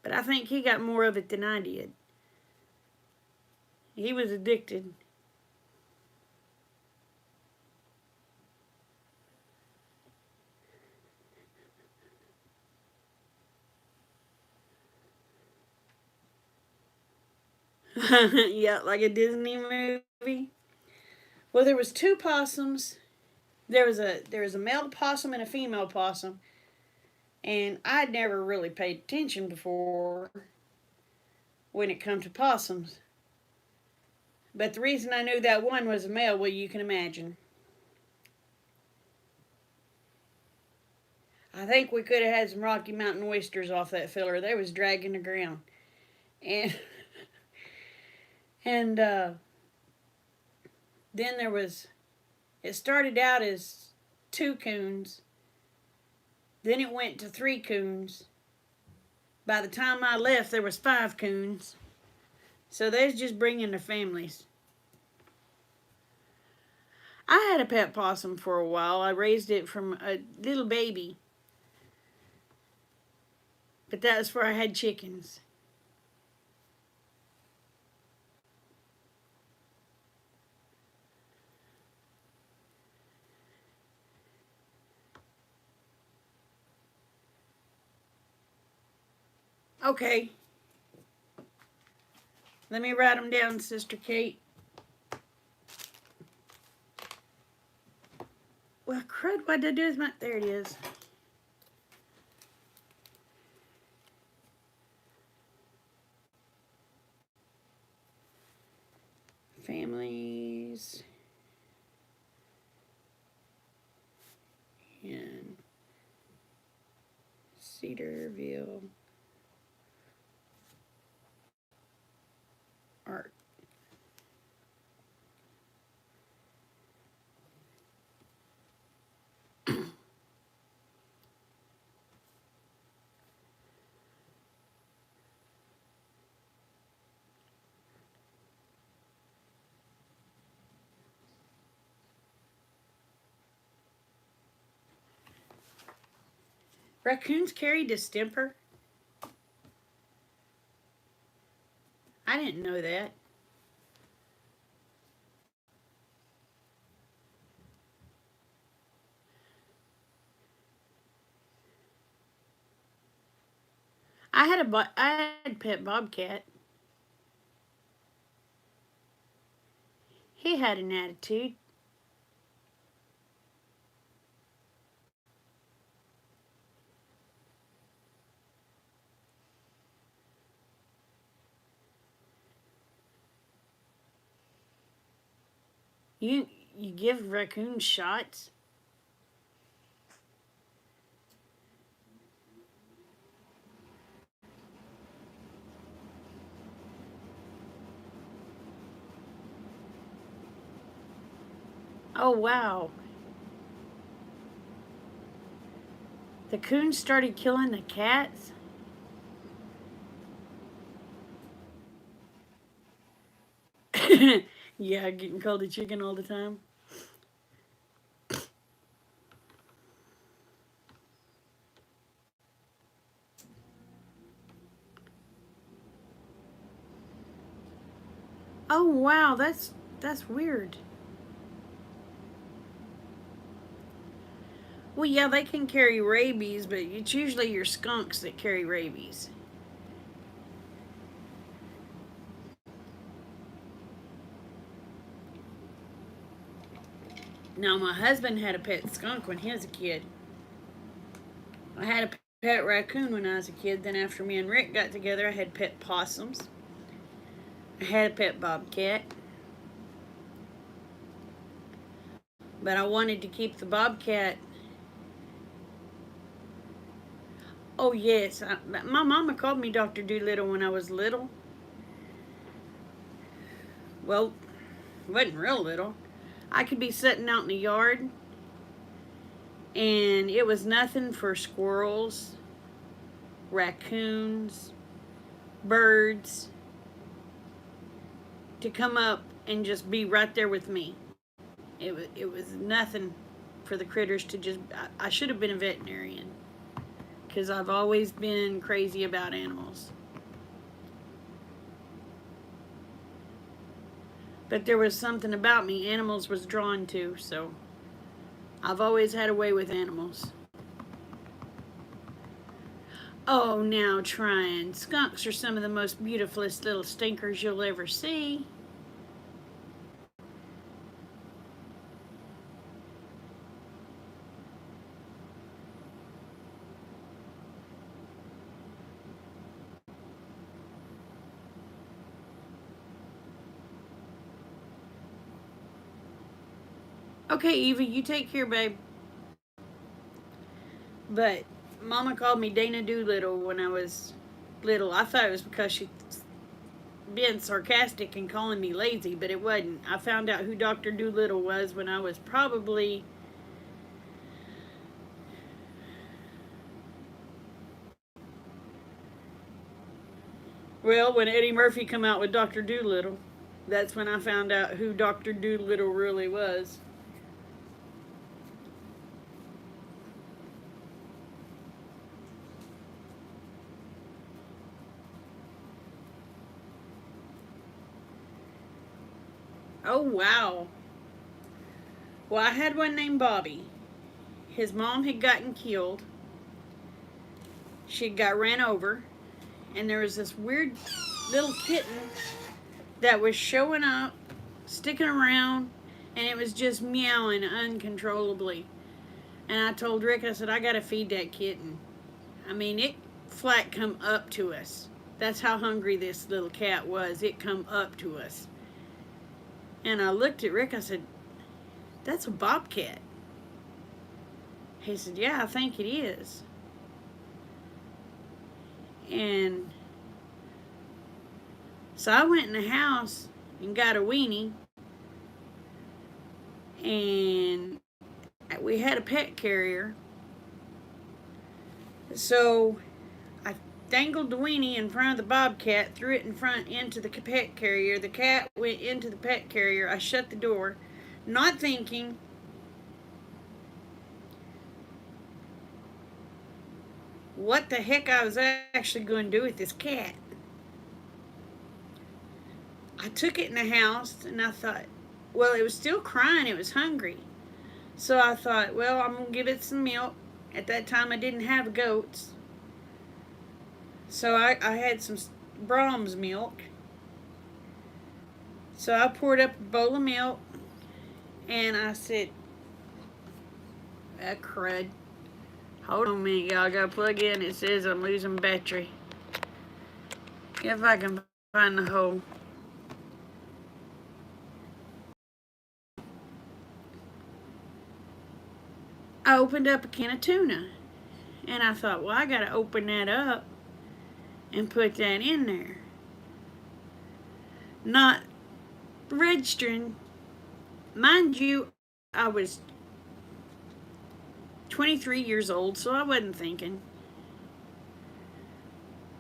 but I think he got more of it than I did. He was addicted. Yeah, like a Disney movie. Well, there was two possums. There was a male possum and a female possum, and I'd never really paid attention before when it come to possums. But the reason I knew that one was a male, well, you can imagine. I think we could have had some Rocky Mountain oysters off that filler. They was dragging the ground, and and then there was. It started out as two coons. Then it went to three coons. By the time I left, there was five coons. So they's just bringing their families. I had a pet possum for a while. I raised it from a little baby. But that was before I had chickens. Okay. Let me write them down, Sister Kate. Well, crud, what did I do with my... There it is. Families in Cedarville Art. Raccoons carry distemper? I didn't know that. I had a pet bobcat. He had an attitude. You you give raccoons shots? Oh wow. The coons started killing the cats? Yeah, getting called a chicken all the time. Oh wow, that's weird. Well, yeah, they can carry rabies, but it's usually your skunks that carry rabies. Now, my husband had a pet skunk when he was a kid. I had a pet raccoon when I was a kid. Then, after me and Rick got together, I had pet possums. I had a pet bobcat. But I wanted to keep the bobcat. Oh, yes. My mama called me Dr. Doolittle when I was little. Well, it wasn't real little. I could be sitting out in the yard, and it was nothing for squirrels, raccoons, birds to come up and just be right there with me. It was nothing for the critters to just. I should have been a veterinarian because I've always been crazy about animals. But there was something about me animals was drawn to, so I've always had a way with animals. Oh, now trying. Skunks are some of the most beautifulest little stinkers you'll ever see. Okay, Eva, you take care, babe. But Mama called me Dana Doolittle when I was little. I thought it was because she being sarcastic and calling me lazy, but it wasn't. I found out who Dr. Doolittle was when I was probably when Eddie Murphy come out with Dr. Doolittle. That's when I found out who Dr. Doolittle really was. Oh, wow. Well, I had one named Bobby. His mom had gotten killed. She got ran over. And there was this weird little kitten that was showing up, sticking around, and it was just meowing uncontrollably. And I told Rick, I said, I gotta feed that kitten. I mean, it flat come up to us. That's how hungry this little cat was. It come up to us. And I looked at Rick, I said, that's a bobcat. He said, yeah, I think it is. And so I went in the house and got a weenie. And we had a pet carrier. So I dangled the weenie in front of the bobcat, threw it in front into the pet carrier. The cat went into the pet carrier. I shut the door, not thinking what the heck I was actually going to do with this cat. I took it in the house and I thought, well, it was still crying. It was hungry. So I thought, well, I'm going to give it some milk. At that time, I didn't have goats. So I had some Brahms milk. So I poured up a bowl of milk and I said, crud. Hold on a minute, y'all. I gotta plug in. It says I'm losing battery. If I can find the hole. I opened up a can of tuna. And I thought, well, I gotta open that up and put that in there. Not registering. Mind you, I was 23 years old, so I wasn't thinking.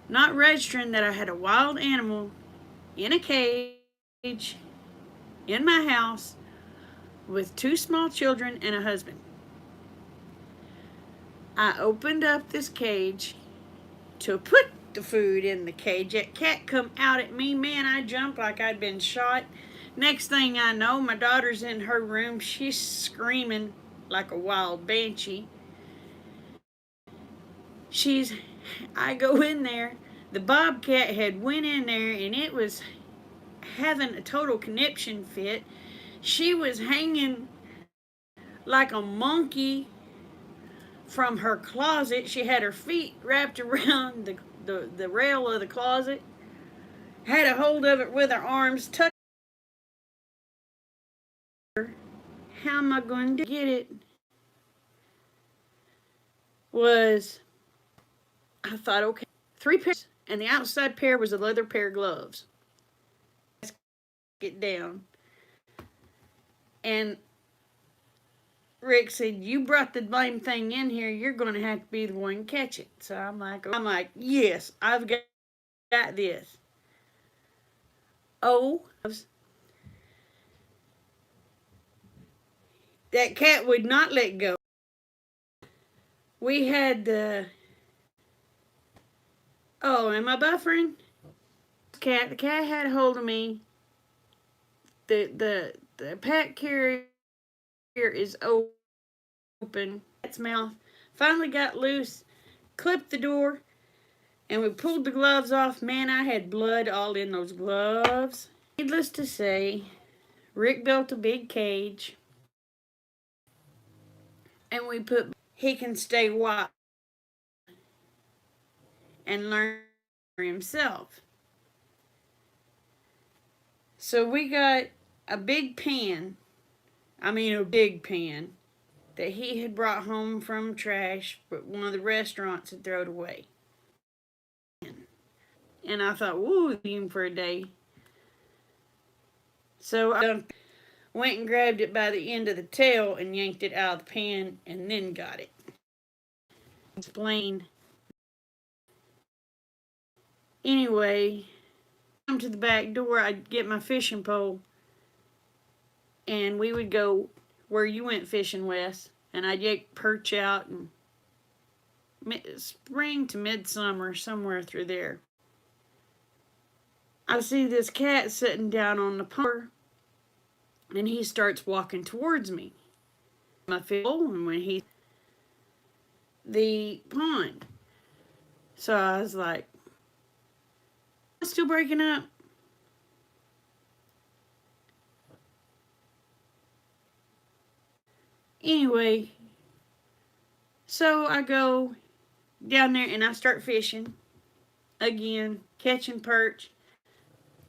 Not registering that I had a wild animal in a cage in my house with 2 small children and a husband. I opened up this cage to put the food in the cage. That cat come out at me. Man, I jumped like I'd been shot. Next thing I know, my daughter's in her room. She's screaming like a wild banshee. I go in there. The bobcat had went in there and it was having a total conniption fit. She was hanging like a monkey from her closet. She had her feet wrapped around the rail of the closet, had a hold of it with her arms, tucked her. How am I going to get it? I thought, okay, 3 pairs, and the outside pair was a leather pair of gloves. Get down. And Rick said, you brought the blame thing in here, you're going to have to be the one to catch it. So I'm like, yes, I've got this. Oh, that cat would not let go. We had am I buffering? The cat had a hold of me. The pet carrier is open. Cat's mouth finally got loose, clipped the door, And we pulled the gloves off. Man, I had blood all in those gloves. Needless to say, Rick built a big cage. And we put, he can stay wild and learn for himself. So we got a big pan, a big pan, that he had brought home from trash, but one of the restaurants had thrown away. And I thought, woo, him for a day. So I went and grabbed it by the end of the tail and yanked it out of the pan and then got it. Explain. Anyway, come to the back door, I'd get my fishing pole and we would go where you went fishing, Wes, and I'd yank perch out and spring to midsummer, somewhere through there. I see this cat sitting down on the pond, and he starts walking towards me. My fill, and when he the pond, so I was like, still breaking up. Anyway, so I go down there and I start fishing again, catching perch.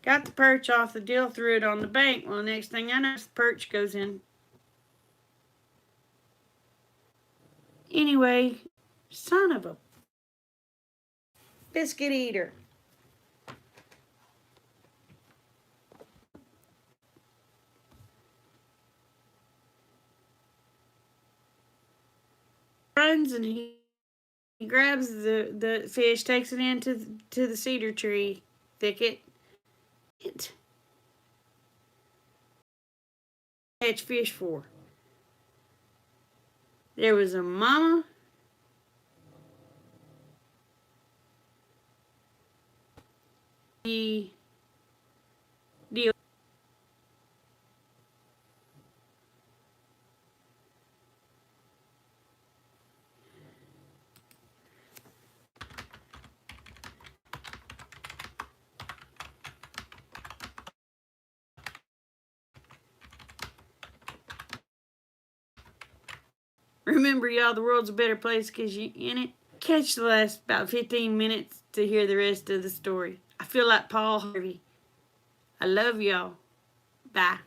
Got the perch off the deal, threw it on the bank. Well, next thing I know, the perch goes in. Anyway, son of a biscuit eater. Runs and he grabs the fish, takes it into the cedar tree thicket. Catch fish for. There was a mama. The deal. Remember, y'all, the world's a better place because you in it. Catch the last about 15 minutes to hear the rest of the story. I feel like Paul Harvey. I love y'all. Bye.